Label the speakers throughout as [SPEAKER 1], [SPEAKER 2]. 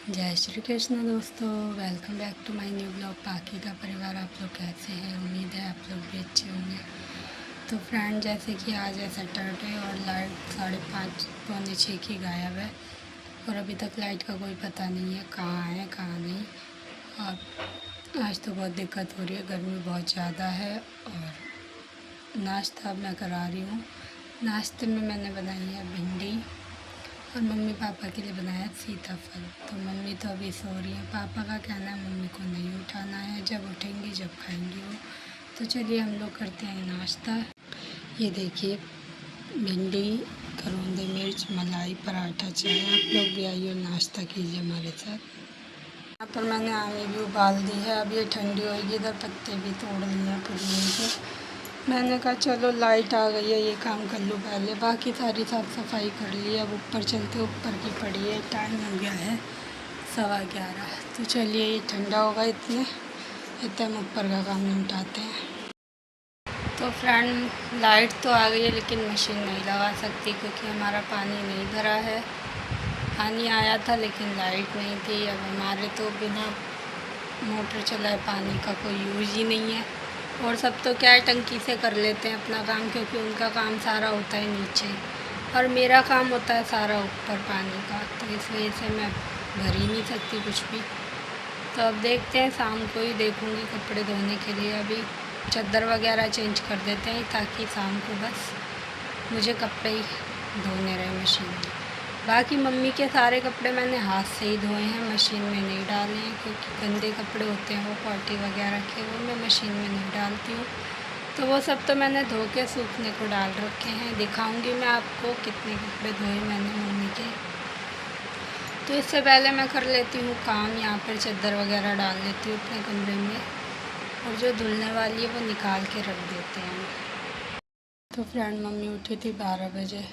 [SPEAKER 1] जय श्री कृष्ण दोस्तों, welcome back to my new blog. बाकी का परिवार आप लोग कैसे हैं? उम्मीद है आप लोग भी अच्छे होंगे। तो फ्रेंड, जैसे कि आज है सैटरडे और लाइट 5:30 पौने 6 की गायब है और अभी तक लाइट का कोई पता नहीं है कहाँ है कहाँ नहीं। और आज तो बहुत दिक्कत हो रही है, गर्मी बहुत ज़्यादा है। और नाश्ता अब मैं करा रही हूँ। नाश्ते में मैंने बनाई है भिंडी और मम्मी पापा के लिए बनाया सीताफल। तो मम्मी तो अभी सो रही है। पापा का कहना है मम्मी को नहीं उठाना है, जब उठेंगी जब खाएंगी वो। तो चलिए हम लोग करते हैं नाश्ता। ये देखिए, भिंडी, करौंदे मिर्च, मलाई, पराठा, चाय। आप लोग भी आइए और नाश्ता कीजिए हमारे साथ। यहाँ पर मैंने आमी भी उबाल दी है, अब ये ठंडी होएगी। इधर पत्ते भी तोड़ लिए हैं पुदीने के। मैंने कहा चलो लाइट आ गई है, ये काम कर लूँ पहले। बाकी सारी साफ़ सफाई कर ली है, अब ऊपर चलते। ऊपर की पड़ी है, टाइम हो गया है 11:15। तो चलिए, ये ठंडा होगा इतने हम ऊपर का काम निपटाते हैं। तो फ्रेंड, लाइट तो आ गई है लेकिन मशीन नहीं लगा सकती क्योंकि हमारा पानी नहीं भरा है। पानी आया था लेकिन लाइट नहीं थी। अब हमारे तो बिना मोटर चलाए पानी का कोई यूज़ ही नहीं है। और सब तो क्या है, टंकी से कर लेते हैं अपना काम, क्योंकि उनका काम सारा होता है नीचे और मेरा काम होता है सारा ऊपर पानी का। तो इस वजह से मैं भर ही नहीं सकती कुछ भी। तो अब देखते हैं, शाम को ही देखूँगी कपड़े धोने के लिए। अभी चादर वगैरह चेंज कर देते हैं ताकि शाम को बस मुझे कपड़े ही धोने रहे मशीन में। बाकी मम्मी के सारे कपड़े मैंने हाथ से ही धोए हैं, मशीन में नहीं डाले हैं, क्योंकि गंदे कपड़े होते हैं वो पार्टी वगैरह के, वो मैं मशीन में नहीं डालती हूँ। तो वो सब तो मैंने धो के सूखने को डाल रखे हैं। दिखाऊंगी मैं आपको कितने कपड़े धोए मैंने मम्मी के। तो इससे पहले मैं कर लेती हूँ काम, यहाँ पर चादर वगैरह डाल लेती हूँ अपने कमरे में, और जो धुलने वाली है वो निकाल के रख देते हैं। तो फ्रेंड, मम्मी उठी थी 12 बजे,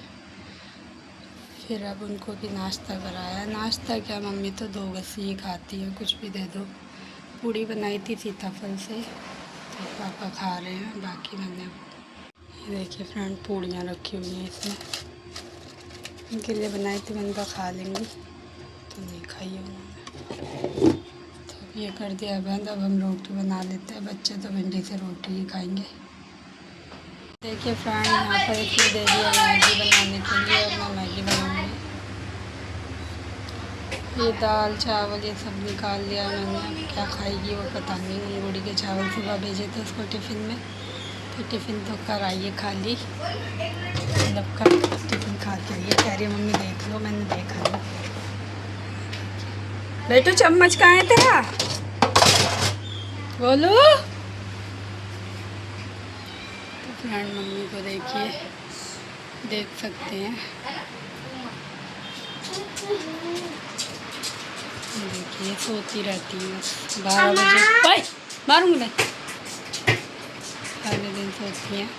[SPEAKER 1] फिर अब उनको भी नाश्ता कराया। नाश्ता क्या, मम्मी तो 2 गस्सी ही खाती है, कुछ भी दे दो। पूड़ी बनाई थी सीताफल से, तो पापा खा रहे हैं। बाकी मैंने, ये देखिए फ्रेंड, पूड़ियाँ रखी हुई हैं इसमें, इनके लिए बनाई थी। मैंने कहा खा लेंगी, तो नहीं खाई है उन्होंने। तो अब ये कर दिया बंद। अब हम रोटी बना लेते हैं, बच्चे तो भिंडी से रोटी ही खाएंगे। देखिए फ्रेंड, यहाँ पर इतनी दे दिया मैगी बनाने के लिए, अब मैं मैगी बनाऊँगी। ये दाल चावल ये सब निकाल लिया मैंने। अब क्या खाएगी वो पता नहीं। मूंगफली के चावल सुबह भेजे थे उसको टिफ़िन में, तो टिफ़िन तो कर आई है खाली, मतलब कल टिफ़िन खा के आई है। कह रही मम्मी देख लो, मैंने देखा नहीं। बेटू चम्मच कहाँ है तेरा, बोलो। तो फ्रेंड, मम्मी को देखिए, देख सकते हैं, देखिए सोती रहती है 12 बजे। भाई मारूंगी मैं। सारे दिन सोती हैं,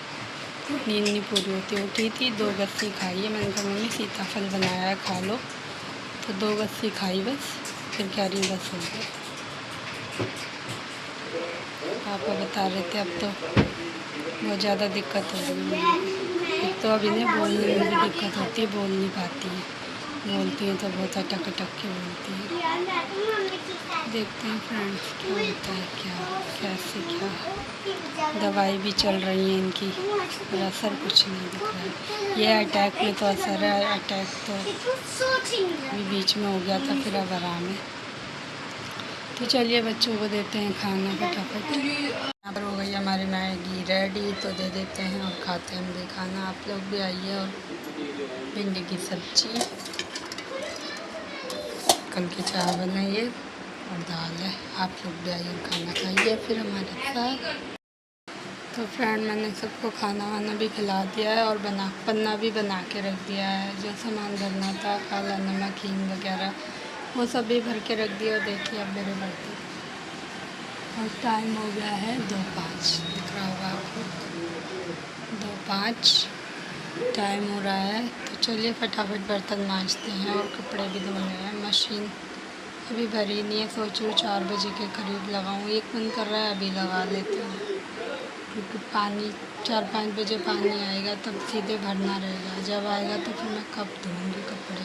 [SPEAKER 1] नींद नहीं पूरी होती। उठी थी, 2 गस्सी खाई है। मैंने कहा मम्मी सीताफल बनाया है खा लो, तो 2 गस्सी खाई बस। फिर कह रही बस हो गया। पापा बता रहे थे अब तो बहुत ज़्यादा दिक्कत हो रही है। एक तो अब इन्हें बोलने में भी दिक्कत होती है, बोल नहीं पाती है। बोलती हैं तो बहुत अटक अटक के बोलती हैं। देखते हैं फ्रेंड्स क्या होता है, क्या कैसे क्या। दवाई भी चल रही है इनकी, पर असर कुछ नहीं दिख रहा है। ये अटैक में तो असर है, अटैक तो अभी बीच में हो गया था, फिर अब आराम है। तो चलिए बच्चों को देते हैं खाना फटाफट। यहाँ पर हो गई हमारी मैगी रेडी, तो दे देते हैं और खाते हैं हम भी खाना। आप लोग भी आइए। और भिंडी की सब्जी, कल की चावल है ये, और दाल है। आप लोग भी आइए और खाना खाइए फिर हमारे साथ। तो फ्रेंड, मैंने सबको खाना वाना भी खिला दिया है और पन्ना भी बना के रख दिया है। जो सामान भरना था, काला नमक, हींग वगैरह, वो सब भी भर के रख दिया। देखिए अब मेरे बर्तन, और टाइम हो गया है 2:05, दिख रहा होगा आपको, 2:05 टाइम हो रहा है। तो चलिए फटाफट बर्तन मांजते हैं और कपड़े भी धोने हैं। मशीन अभी भरी नहीं है, सोच रही हूँ 4 बजे के करीब लगाऊँ। एक मन कर रहा है अभी लगा लेती हूँ, क्योंकि पानी 4-5 बजे पानी आएगा तब सीधे भरना रहेगा। जब आएगा तो फिर मैं कब धोऊँगी कपड़े।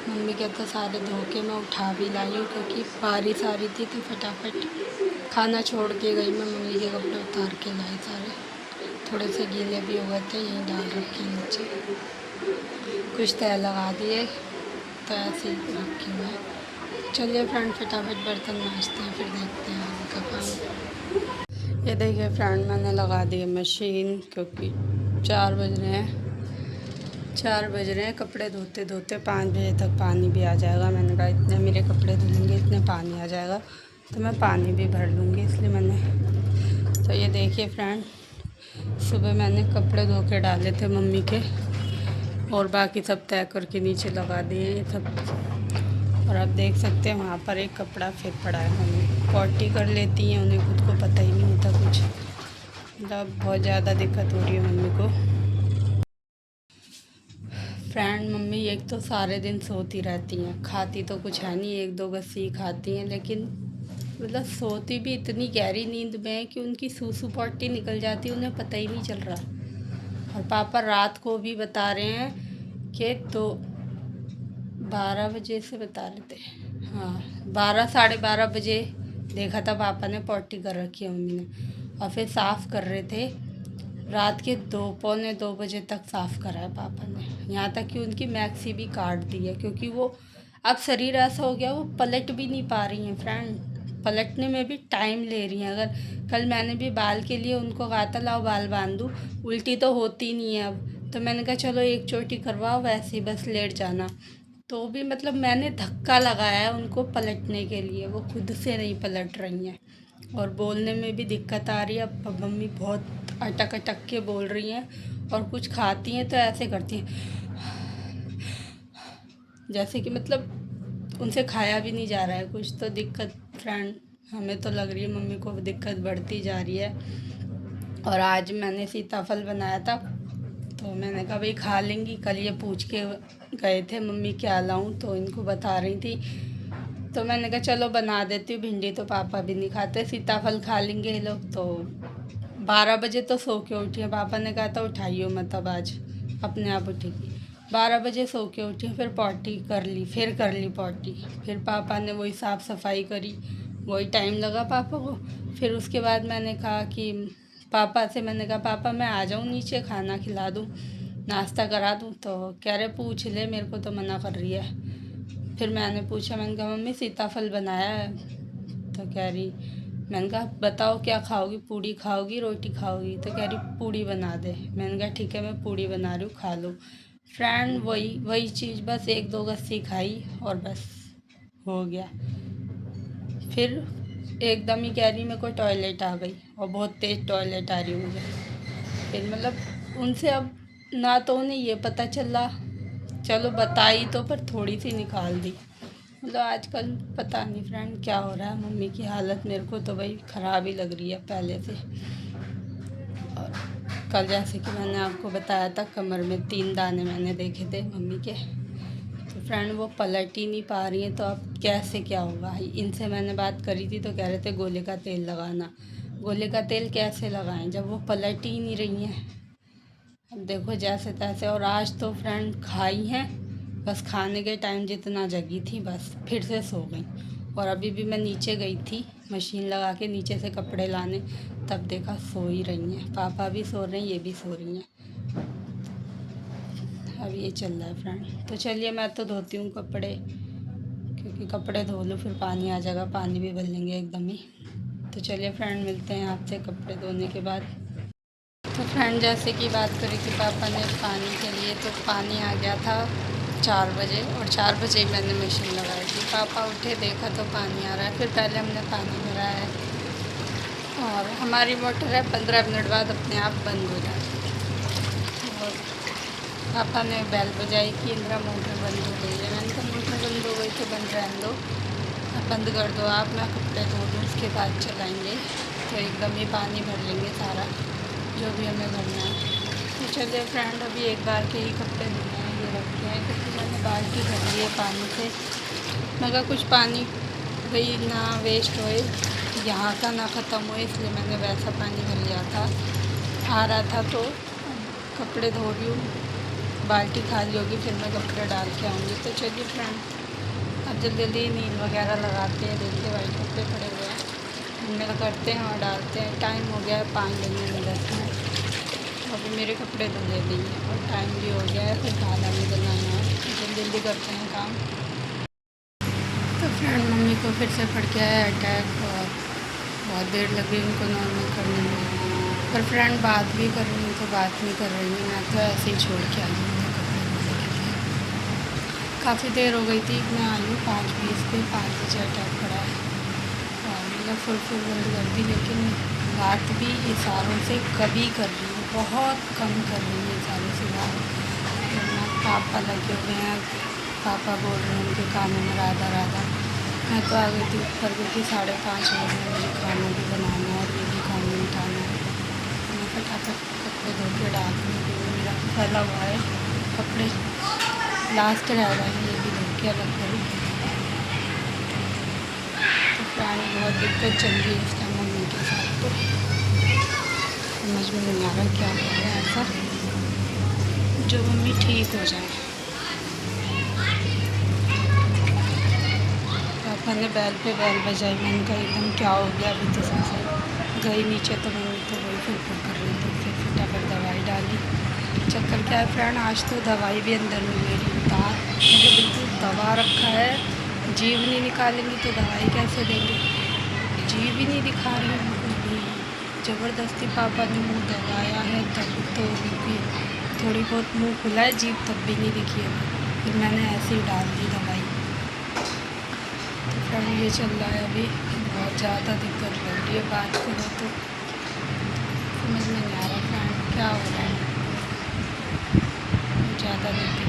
[SPEAKER 1] मम्मी कहते सारे धो के मैं उठा भी लाई हूँ क्योंकि बारिश आ रही थी तो फटाफट खाना छोड़ के गई मैं, मम्मी के कपड़े उतार के लाई सारे, थोड़े से गीले भी हो गए थे, यहीं डाल रखे नीचे, कुछ तय लगा दिए तो ऐसे ही रखे हुए हैं। चलिए फ्रेंड फटाफट बर्तन मांजते हैं, फिर देखते हैं आगे का काम। ये देखिए फ्रेंड मैंने लगा दी है मशीन क्योंकि 4 बज रहे हैं, 4 बज रहे हैं, कपड़े धोते धोते 5 बजे तक पानी भी आ जाएगा। मैंने कहा इतने मेरे कपड़े धुलेंगे इतने पानी आ जाएगा तो मैं पानी भी भर लूँगी, इसलिए मैंने। तो ये देखिए फ्रेंड सुबह मैंने कपड़े धो के डाले थे मम्मी के और बाकी सब तय करके नीचे लगा दिए ये सब। और आप देख सकते हैं वहाँ पर एक कपड़ा फिर पड़ा है। मम्मी पॉटी कर लेती हैं, उन्हें खुद को पता ही नहीं होता कुछ, मतलब बहुत ज़्यादा दिक्कत हो रही है मम्मी को। फ्रेंड मम्मी एक तो सारे दिन सोती रहती हैं, खाती तो कुछ है नहीं, 1-2 गस्सी खाती हैं, लेकिन मतलब सोती भी इतनी गहरी नींद में है कि उनकी सूसू पॉटी निकल जाती है, उन्हें पता ही नहीं चल रहा। और पापा रात को भी बता रहे हैं कि तो 12 बजे से बता रहे थे, हाँ 12 साढ़े 12 बजे देखा था पापा ने पॉटी कर रखी है मम्मी ने, और फिर साफ़ कर रहे थे रात के 2-2:45 बजे तक साफ़ करा है पापा ने, यहाँ तक कि उनकी मैक्सी भी काट दी है क्योंकि वो अब शरीर ऐसा हो गया वो पलट भी नहीं पा रही हैं फ्रेंड, पलटने में भी टाइम ले रही हैं। अगर कल मैंने भी बाल के लिए उनको कहा था लाओ बाल बांध दूँ, उल्टी तो होती नहीं है अब, तो मैंने कहा चलो एक चोटी करवाओ, वैसे ही बस लेट जाना, तो भी मतलब मैंने धक्का लगाया है उनको पलटने के लिए, वो खुद से नहीं पलट रही हैं। और बोलने में भी दिक्कत आ रही है, अब मम्मी बहुत अटक अटक के बोल रही हैं, और कुछ खाती हैं तो ऐसे करती हैं जैसे कि मतलब उनसे खाया भी नहीं जा रहा है कुछ, तो दिक्कत फ्रेंड हमें तो लग रही है मम्मी को दिक्कत बढ़ती जा रही है। और आज मैंने सीताफल बनाया था तो मैंने कहा भाई खा लेंगी, कल ये पूछ के गए थे मम्मी क्या लाऊं तो इनको बता रही थी, तो मैंने कहा चलो बना देती हूँ, भिंडी तो पापा भी नहीं खाते, सीताफल खा लेंगे ये लोग। तो 12 बजे तो सो के उठी है, पापा ने कहा था उठाइयो मत अब आज, अपने आप उठेगी। 12 बजे सो के उठी, फिर पॉटी कर ली, फिर कर ली पॉटी, फिर पापा ने वही साफ़ सफाई करी, वही टाइम लगा पापा को। फिर उसके बाद मैंने कहा कि पापा से मैंने कहा पापा मैं आ जाऊँ नीचे, खाना खिला दूँ, नाश्ता करा दूँ, तो कह रहे पूछ ले, मेरे को तो मना कर रही है। फिर मैंने पूछा, मैंने कहा मम्मी सीताफल बनाया है, तो कह रही, मैंने कहा बताओ क्या खाओगी, पूड़ी खाओगी रोटी खाओगी, तो कह रही पूड़ी बना दे। मैंने कहा ठीक है मैं पूड़ी बना रही हूँ खा लो। फ्रेंड वही चीज़ बस 1-2 गस्सी खाई और बस हो गया। फिर एकदम ही कह रही मेरे को टॉयलेट आ गई, और बहुत तेज़ टॉयलेट आ रही मुझे। फिर मतलब उनसे अब ना तो उन्हें ये पता चला, चलो बताई तो पर थोड़ी सी निकाल दी, मतलब आजकल पता नहीं फ्रेंड क्या हो रहा है, मम्मी की हालत मेरे को तो भाई ख़राब ही लग रही है पहले से। और कल जैसे कि मैंने आपको बताया था कमर में 3 दाने मैंने देखे थे मम्मी के, तो फ्रेंड वो पलट ही नहीं पा रही हैं, तो अब कैसे क्या होगा। इनसे मैंने बात करी थी तो कह रहे थे गोले का तेल लगाना, गोले का तेल कैसे लगाएं जब वो पलट ही नहीं रही हैं। अब देखो जैसे तैसे, और आज तो फ्रेंड खाई हैं, बस खाने के टाइम जितना जगी थी बस फिर से सो गई। और अभी भी मैं नीचे गई थी मशीन लगा के नीचे से कपड़े लाने, तब देखा सो ही रही हैं, पापा भी सो रहे हैं ये भी सो रही हैं। अब ये चल रहा है फ्रेंड। तो चलिए मैं तो धोती हूँ कपड़े, क्योंकि कपड़े धो लूँ फिर पानी आ जाएगा, पानी भी भर लेंगे एकदम ही। तो चलिए फ्रेंड मिलते हैं आपसे कपड़े धोने के बाद। तो फ्रेंड जैसे कि बात करें कि पापा ने पानी के लिए, तो पानी आ गया था 4 बजे, और 4 बजे ही मैंने मशीन लगाई थी। पापा उठे देखा तो पानी आ रहा है, फिर पहले हमने पानी भरा है, और हमारी मोटर है 15 मिनट बाद अपने आप बंद हो जाती है। और पापा ने बेल बजाई कि इंदिरा मोटर बंद हो गई है, मैंने कहा मोटर बंद हो गई तो बंद रहने दो, बंद कर दो आप, मैं कपड़े धो दूँ उसके बाद चलाएँगे, तो एकदम ही पानी भर लेंगे सारा जो भी हमें भरना है। तो चलिए फ्रेंड अभी एक बार के ही कपड़े धोने हैं, ये रखे हैं क्योंकि मैंने बाल्टी भर ली है पानी से, मगर कुछ पानी भाई ना वेस्ट होए, यहाँ का ना ख़त्म हो, इसलिए मैंने वैसा पानी भर लिया था, आ रहा था तो कपड़े धो रही हूँ। बाल्टी खाली होगी फिर मैं कपड़े डाल के आऊँगी। तो चलिए फ्रेंड अब जल्दी जल्दी नील वगैरह लगाते हैं। देखिए वाइट कपड़े पड़े हुए हैं, इनमें करते हैं और डालते हैं। टाइम हो गया है 5 बजने में 10 मिनट। अभी मेरे कपड़े धुले भी हैं और टाइम भी हो गया है, फिर खाना भी बनाना है। जल्दी जल्दी करते हैं काम। तो फ्रेंड मम्मी को फिर से पड़ गया है अटैक और बहुत देर लगी उनको नॉर्मल करने में। पर फ्रेंड बात भी कर रही हूँ तो बात नहीं कर रही हूँ, मैं तो ऐसे ही छोड़ के आई हूँ कपड़े धोने के लिए। काफ़ी देर हो गई थी, मैं आई हूँ 5:20 पे, 5 बजे अटैक पड़ा है और मतलब फुल बंद कर दी। लेकिन बात भी इशारों से कभी कर रही हूँ, बहुत कम कर रही हूँ इशारों से बात। वरना पापा लगे हुए हैं, पापा बोल रहे हैं उनके कानों में राधा राधा। मैं तो आ गई थी ऊपर क्योंकि 5:30 बजे मुझे खाना भी बनाना है और ये भी खाना उठाना है। मैं फटाफट कपड़े धो के डाल दूँ, मेरा फैला हुआ है कपड़े, लास्ट रह रहा है ये भी धो के अलग करूँ। तो प्राणी बहुत दिक्कत चल रही है इस टाइम मम्मी के साथ, तो समझ में नहीं आ रहा क्या हो रहा है ऐसा जो मम्मी ठीक हो जाए। पापा ने बैल पे बैल बजाई, मैंने कहा एकदम क्या हो गया। अभी तो सबसे गई नीचे तो मम्मी तो वही फिर कर रही थी, फिर फटाफट दवाई डाली। चक्कर क्या है फ्रेंड, आज तो दवाई भी अंदर में मेरी दांत मतलब बिल्कुल दबा रखा है। जीभ नहीं निकालेंगी तो दवाई कैसे देंगे, जीभ ही नहीं दिखा रही बिल्कुल भी। ज़बरदस्ती पापा ने मुँह दबाया है तब तो भी थोड़ी बहुत मुँह खुला है, जीभ तब भी नहीं दिखी है। फिर मैंने ऐसे ही डाल दी दवाई। तो फ्रेंड ये चल रहा है अभी, बहुत ज़्यादा दिक्कत लग रही है, बात करो तो समझ में नहीं आ रहा फ्रेंड क्या हो रहा है, ज़्यादा दिक्कत।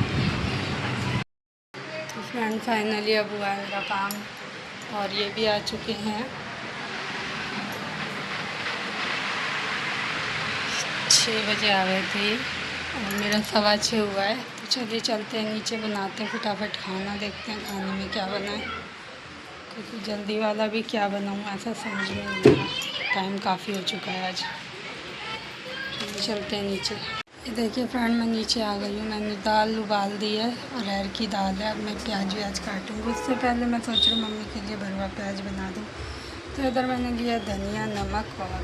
[SPEAKER 1] तो फ्रेंड फाइनली अब हुआ है मेरा काम और ये भी आ चुके हैं। 6 बजे आ गए थे और मेरा 6:15 हुआ है। तो चलिए चलते हैं नीचे, बनाते हैं फटाफट खाना, देखते हैं खाने में क्या बनाएं, क्योंकि जल्दी वाला भी क्या बनाऊँ ऐसा समझ में नहीं आ रहा, टाइम काफ़ी हो चुका है आज। चलिए चलते हैं नीचे। ये देखिए फ्रेंड मैं नीचे आ गई हूँ, मैंने दाल उबाल दी है, अरहर की दाल है। अब मैं प्याज व्याज काटूँगी, उससे पहले मैं सोच रही हूँ मम्मी के लिए भरवा प्याज बना दूँ। तो इधर मैंने लिया धनिया, नमक और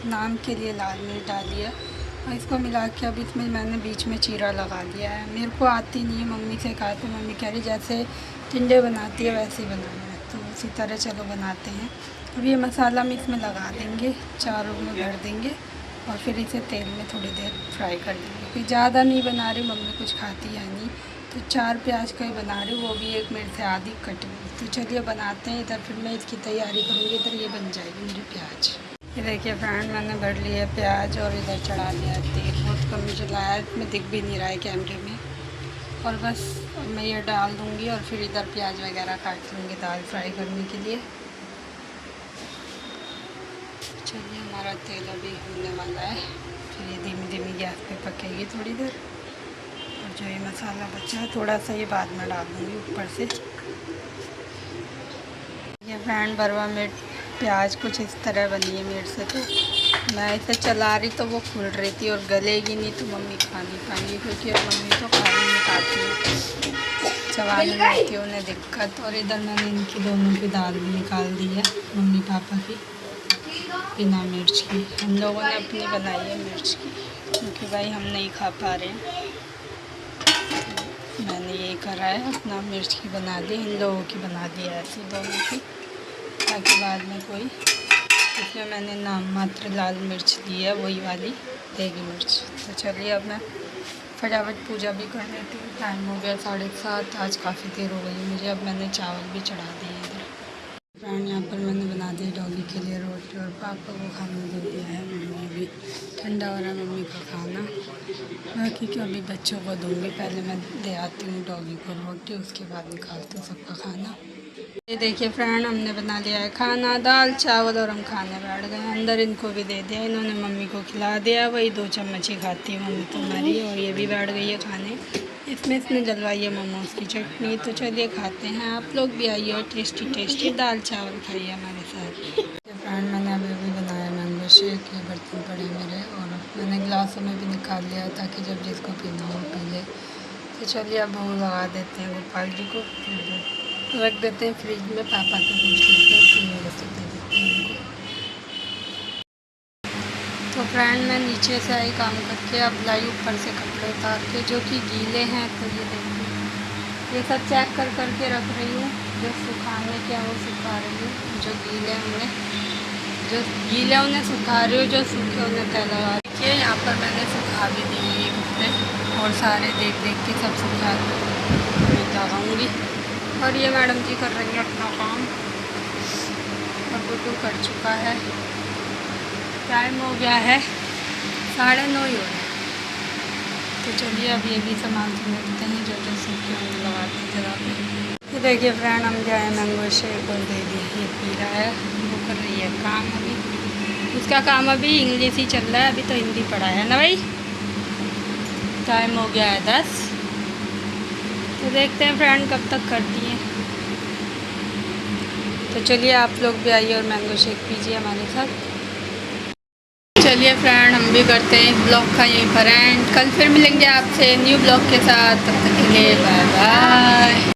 [SPEAKER 1] नाम के लिए लाल मिर्च डाली है और इसको मिला के अब इसमें मैंने बीच में चीरा लगा दिया है। मेरे को आती नहीं है, मम्मी से कहा तो मम्मी कह रही जैसे टिंडे बनाती है वैसे ही बनाना है, तो उसी तरह चलो बनाते हैं। अब ये मसाला हम इसमें लगा देंगे, चारों में भर देंगे और फिर इसे तेल में थोड़ी देर फ्राई कर देंगे। क्योंकि ज़्यादा नहीं बना रही, मम्मी कुछ खाती है नहीं, तो 4 प्याज का ही बना रही हूँ, वो भी 1 मिनट से आधी कटी हुई। तो चलिए बनाते हैं, इधर फिर मैं इसकी तैयारी करूँगी, इधर ये बन जाएगी मेरी प्याज। ये देखिए फ्रेंड मैंने भर लिया है प्याज और इधर चढ़ा लिया है तेल, बहुत कम जलाया है, इसमें दिख भी नहीं रहा है कैमरे में। और बस अब मैं ये डाल दूँगी और फिर इधर प्याज वगैरह काट लूँगी दाल फ्राई करने के लिए। चलिए हमारा तेल अभी होने वाला है, फिर ये धीमी धीमी गैस पे पकेगी थोड़ी देर। और जो ये मसाला बचा है थोड़ा सा ये बाद में डाल दूँगी ऊपर से। ये फ्रेंड भरवा मिर्च प्याज कुछ इस तरह बनी है मेरे से, तो मैं इसे चला रही तो वो फूल रही थी और गलेगी नहीं तो मम्मी खा नहीं पाएंगी, क्योंकि अब मम्मी तो खा नहीं पाती है, चबाने में होती है उन्हें दिक्कत। और इधर मैंने इनकी दोनों की दाल भी निकाल दी है, मम्मी पापा की बिना मिर्च की। हम लोगों ने अपनी बनाई है मिर्च की, क्योंकि भाई हम नहीं खा पा रहे हैं, तो मैंने ये करा है अपना मिर्च की बना दी, इन लोगों की बना दी है ऐसी दोनों की, ताकि बाद में कोई। इसमें मैंने नाम मात्र लाल मिर्च ली है, वही वाली देगी मिर्च। तो चलिए अब मैं फटाफट पूजा भी कर लेती हूँ, टाइम हो गया 7:30, आज काफ़ी देर हो गई मुझे। अब मैंने चावल भी चढ़ा दिए इधर। फ्रेंड यहाँ पर मैंने बना दिया डॉगी के लिए रोटी और पापा को खाना दे दिया है। मम्मी भी ठंडा हो रहा है मम्मी का खाना, बाकी क्या अभी बच्चों को दूँगी, पहले मैं दे आती हूँ डॉगी को रोटी, उसके बाद निकालती हूँ सबका खाना। ये देखिए फ्रेंड हमने बना लिया है खाना, दाल चावल, और हम खाने बैठ गए। अंदर इनको भी दे दिया, इन्होंने मम्मी को खिला दिया, वही 2 चम्मच ही खाती है मम्मी तुम्हारी, और ये भी बैठ गई है खाने। इसमें इसने डलवाई है मोमोज की चटनी। तो चलिए खाते हैं, आप लोग भी आइए और टेस्टी टेस्टी दाल चावल खाइए हमारे साथ। फ्रेंड मैंने अभी बनाया मैंगो शेक, के बर्तन पड़े मेरे, और मैंने गिलासों में भी निकाल लिया ताकि जब जिसको पीना हो पी ले। तो चलिए अब वो लगा देते हैं गोपाल जी को, रख देते हैं फ्रिज में, पापा से पूछ लेते हैं फिर से दे देते हैं उनको। तो फ्रेंड मैं नीचे से आई काम करके, अब लाई ऊपर से कपड़े उतार के जो कि गीले हैं। तो ये देखिए ये सब चेक कर करके रख रही हूँ, जो सुखाने के हैं वो सुखा रही हूँ, जो गीले उन्हें सुखा रही हूँ, जो सूखे उन्हें तय लगा रही है। यहाँ पर मैंने सुखा भी दिए ये कपड़े, और सारे देख देख के सब सुखा लगाऊँगी। और ये मैडम जी कर रही है अपना काम, और बुटू कर चुका है। टाइम हो गया है 9:30 ही हो रहा है। तो चलिए अब ये भी सामान समझते हैं जो जो सूखे होंगे लगाते हैं जगह पे। तो देखिए फ्रेंड हम जो है मैंगो शेक और दे दिए, ये पी रहा है, वो कर रही है काम। अभी उसका काम अभी इंग्लिश ही चल रहा है, अभी तो हिंदी पढ़ा है ना भाई। टाइम हो गया है 10। तो देखते हैं फ्रेंड कब तक करती हैं। तो चलिए आप लोग भी आइए और मैंगो शेक पीजिए हमारे साथ। चलिए फ्रेंड हम भी करते हैं इस ब्लॉग का यहीं पर एंड, कल फिर मिलेंगे आपसे न्यू ब्लॉग के साथ। तब तक के लिए बाय बाय।